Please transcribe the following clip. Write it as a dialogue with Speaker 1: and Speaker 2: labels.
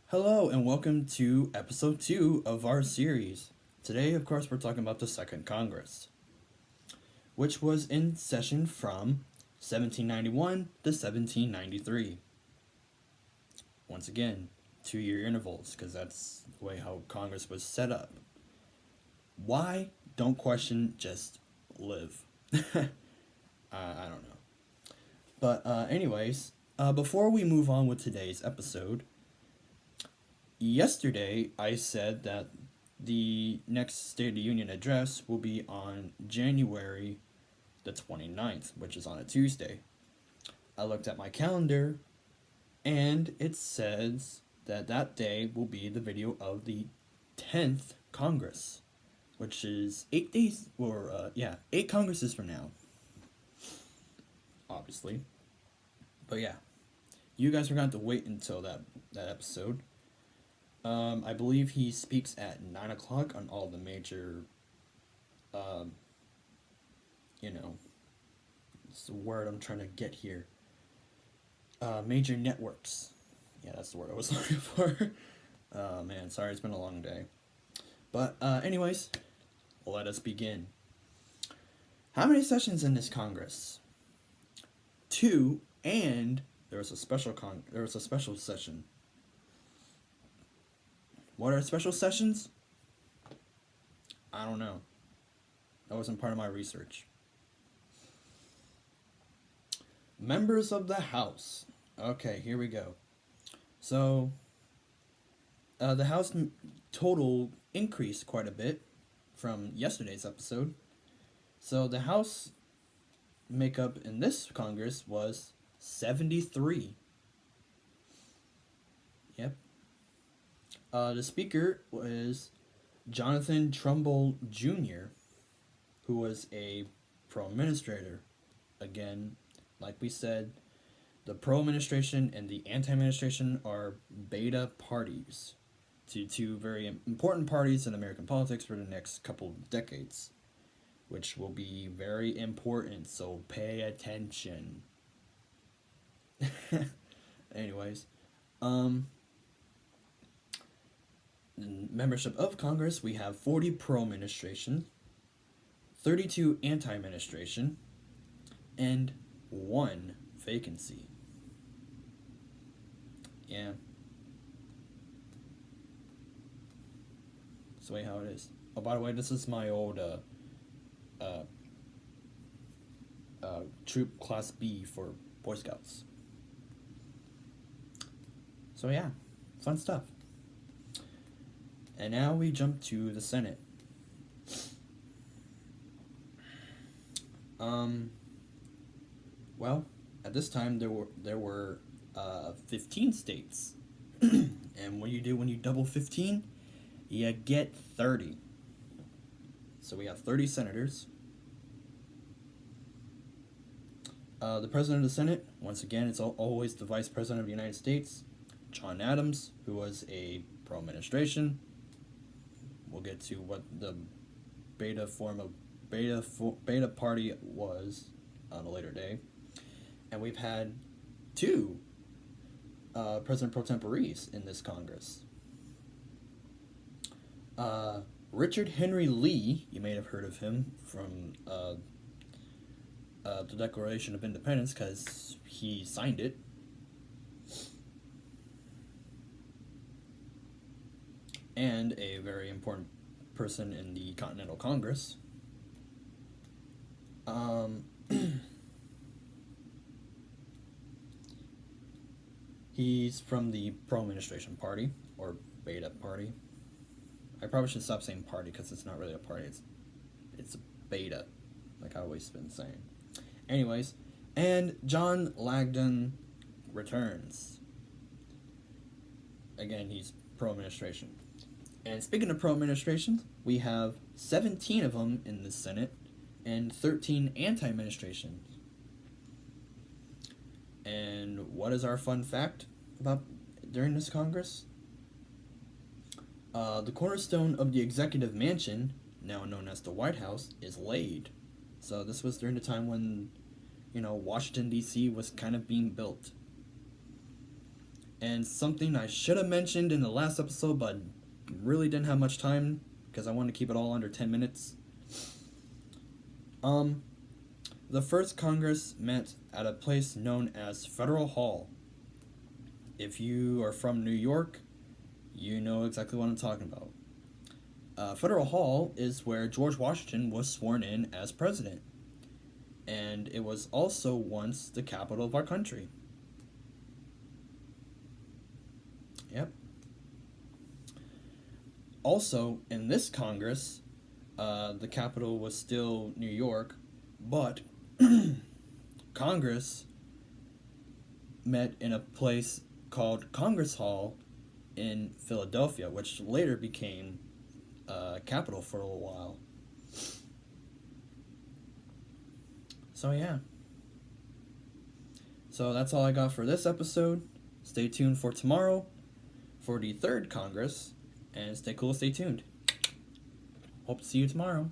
Speaker 1: Hello, and welcome to episode 2 of our series. Today, of course, we're talking about the Second Congress, which was in session from 1791 to 1793. Once again, 2-year intervals, because that's the way how Congress was set up. Why? Don't question, just live. I don't know. But, anyways, before we move on with today's episode, yesterday I said that the next State of the Union address will be on January the 29th, which is on a Tuesday. I looked at my calendar and it says that that day will be the video of the 10th Congress, which is 8 days, or 8 Congresses from now, obviously. But yeah, you guys are going to have to wait until that episode. I believe he speaks at 9 o'clock on all the major, um, it's the word I'm trying to get here. Major networks. Yeah, that's the word I was looking for. Oh man, sorry, it's been a long day. But, anyways, let us begin. How many sessions in this Congress? 2, and there was a special session. What are special sessions? I don't know. That wasn't part of my research. Members of the House. Okay, here we go. So, the House total increased quite a bit from yesterday's episode. So, the House makeup in this Congress was 73. Yep. The Speaker was Jonathan Trumbull Jr., who was a pro-administrator. Again, like we said, the pro-administration and the anti-administration are beta parties to two very important parties in American politics for the next couple of decades, which will be very important, so pay attention. Anyways, membership of Congress, we have 40 pro-administration, 32 anti-administration, and 1 vacancy. Yeah. That's the way how it is. Oh, by the way, this is my old troop class B for Boy Scouts. So yeah, fun stuff. And now we jump to the Senate. Well, at this time there were 15 states, and what do you do when you double 15? You get 30. So we have 30 senators. The president of the Senate, once again, it's always the vice president of the United States, John Adams, who was a pro-administration. We'll get to what the beta party was on a later day. And we've had 2 President pro temporees in this Congress. Richard Henry Lee, you may have heard of him from the Declaration of Independence because he signed it. And a very important person in the Continental Congress. He's from the pro-administration party, or beta party. I probably should stop saying party because it's not really a party, it's a beta, like I always been saying. Anyways, and John Langdon returns. Again, he's pro-administration. And speaking of pro-administration, we have 17 of them in the Senate and 13 anti-administration. And what is our fun fact about during this Congress? The cornerstone of the executive mansion, now known as the White House, is laid. So this was during the time when, Washington, D.C. was kind of being built. And something I should have mentioned in the last episode, but really didn't have much time because I wanted to keep it all under 10 minutes. The first Congress met at a place known as Federal Hall. If you are from New York, you know exactly what I'm talking about. Federal Hall is where George Washington was sworn in as president. And it was also once the capital of our country. Yep. Also, in this Congress, the capital was still New York, but Congress met in a place called Congress Hall in Philadelphia, which later became capital for a little while. So yeah. So that's all I got for this episode. Stay tuned for tomorrow for the third Congress, and stay cool, stay tuned. Hope to see you tomorrow.